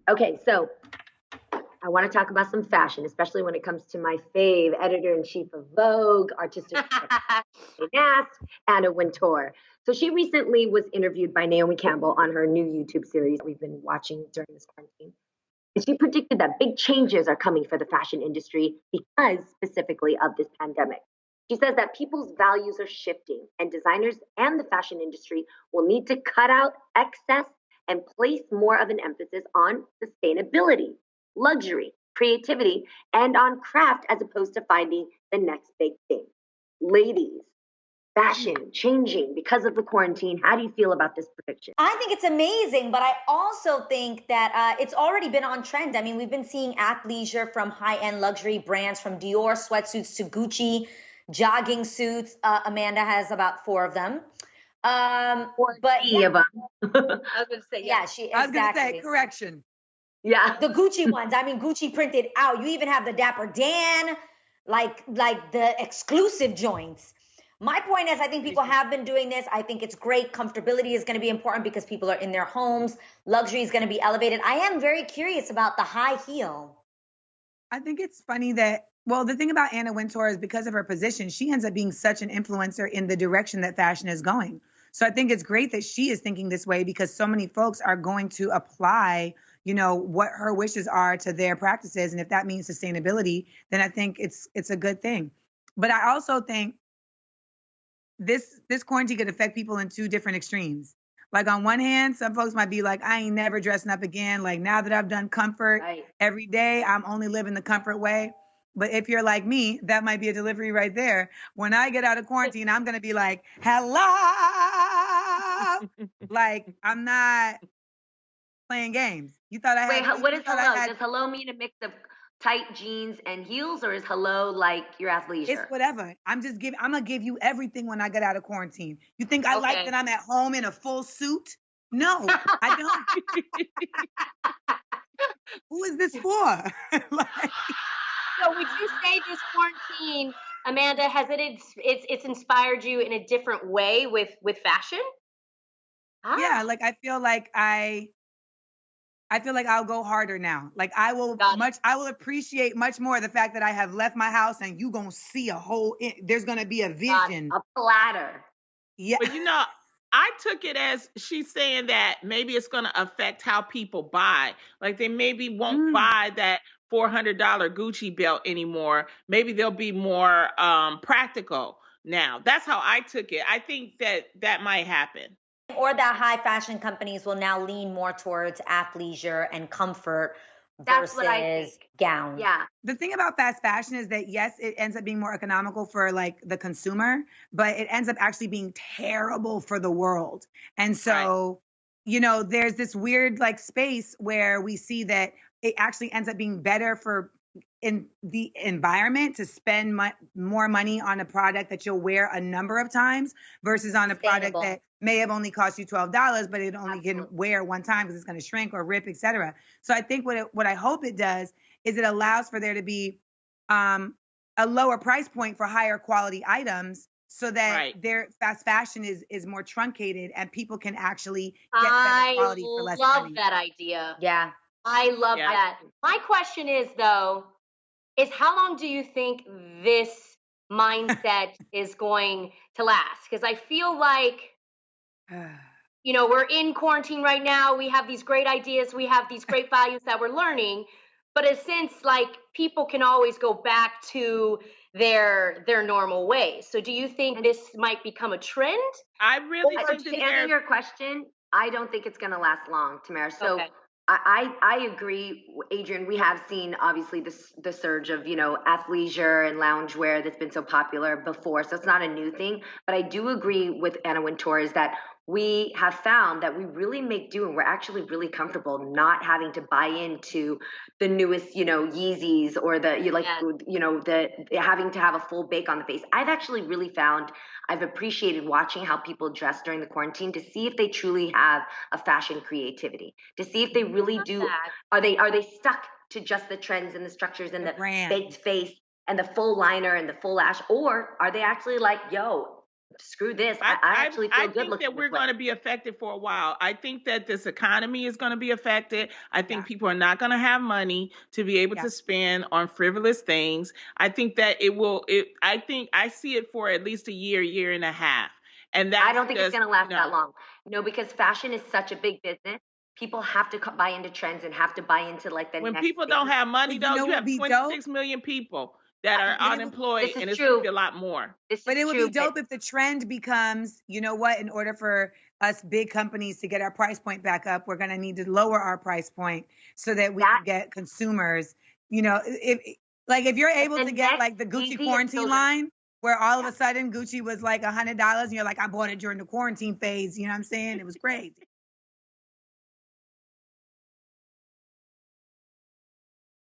Okay, so I want to talk about some fashion, especially when it comes to my fave editor-in-chief of Vogue, artistic Nast, Anna Wintour. So she recently was interviewed by Naomi Campbell on her new YouTube series that we've been watching during this quarantine. And she predicted that big changes are coming for the fashion industry because specifically of this pandemic. She says that people's values are shifting, and designers and the fashion industry will need to cut out excess and place more of an emphasis on sustainability, luxury, creativity, and on craft as opposed to finding the next big thing. Ladies, fashion changing because of the quarantine. How do you feel about this prediction? I think it's amazing, but I also think that it's already been on trend. I mean, we've been seeing athleisure from high-end luxury brands, from Dior sweatsuits to Gucci jogging suits. Amanda has about 4 of them. But Three of them. I was going to say, yeah, she I was going to say, exactly. correction. Yeah. The Gucci ones. I mean, Gucci printed out. You even have the Dapper Dan, like the exclusive joints. My point is, I think people have been doing this. I think it's great. Comfortability is going to be important because people are in their homes. Luxury is going to be elevated. I am very curious about the high heel. I think it's funny that, well, the thing about Anna Wintour is because of her position, she ends up being such an influencer in the direction that fashion is going. So I think it's great that she is thinking this way because so many folks are going to apply, you know, what her wishes are to their practices. And if that means sustainability, then I think it's a good thing. But I also think this quarantine could affect people in 2 different extremes. Like on one hand, some folks might be like, I ain't never dressing up again. Like now that I've done comfort every day, I'm only living the comfort way. But if you're like me, that might be a delivery right there. When I get out of quarantine, I'm going to be like, hello. Like I'm not playing games. You thought I had. Wait, what is hello? Does hello mean a mix of tight jeans and heels, or is hello like your athleisure? It's whatever. I'm gonna give you everything when I get out of quarantine. You think I like that I'm at home in a full suit? No, I don't. Who is this for? So would you say this quarantine, Amanda, has it's inspired you in a different way with fashion? Yeah, like I feel like I'll go harder now. Like I will appreciate much more the fact that I have left my house and you gonna see there's gonna be a vision. A platter. Yeah. But you know, I took it as she's saying that maybe it's gonna affect how people buy. Like they maybe won't buy that $400 Gucci belt anymore. Maybe they'll be more practical now. That's how I took it. I think that might happen. Or that high fashion companies will now lean more towards athleisure and comfort versus gowns. Yeah. The thing about fast fashion is that, yes, it ends up being more economical for like the consumer, but it ends up actually being terrible for the world. And so, you know, there's this weird like space where we see that it actually ends up being better for in the environment to spend more money on a product that you'll wear a number of times versus on a product that may have only cost you $12, but it only can wear one time because it's going to shrink or rip, etc. So I think what I hope it does is it allows for there to be a lower price point for higher quality items so that their fast fashion is more truncated and people can actually get better quality for less money. I love that idea. Yeah. I love that. My question is, though, is how long do you think this mindset is going to last? Because I feel like, you know, we're in quarantine right now. We have these great ideas. We have these great values that we're learning. But since, like, people can always go back to their normal ways. So do you think this might become a trend? I really think to answer your question, I don't think it's going to last long, Tamara. So I agree, Adrienne. We have seen obviously the surge of, you know, athleisure and loungewear that's been so popular before. So it's not a new thing. But I do agree with Anna Wintour is that we have found that we really make do and we're actually really comfortable not having to buy into the newest, you know, Yeezys or having to have a full bake on the face. I've appreciated watching how people dress during the quarantine to see if they truly have a fashion creativity, to see if they really do. Are they stuck to just the trends and the structures and the baked face and the full liner and the full lash, or are they actually like, yo, screw this. I actually feel good think looking that we're this way. going to be affected for a while. I think that this economy is going to be affected. I think people are not going to have money to be able to spend on frivolous things. I think that I see it for at least a year and a half. And I don't think it's going to last you know, that long. No, because fashion is such a big business. People have to buy into trends and have to buy into like the when next people thing. don't have money, But though, you know you what have would be 26 dope? million people that are unemployed, This is and it's true. going to be a lot more. But it would true, be dope if the trend becomes, you know what, in order for us big companies to get our price point back up, we're going to need to lower our price point so that we can get consumers, you know, if you're able to get like the Gucci quarantine line, where all of a sudden Gucci was like $100 and you're like, I bought it during the quarantine phase, you know what I'm saying? It was crazy.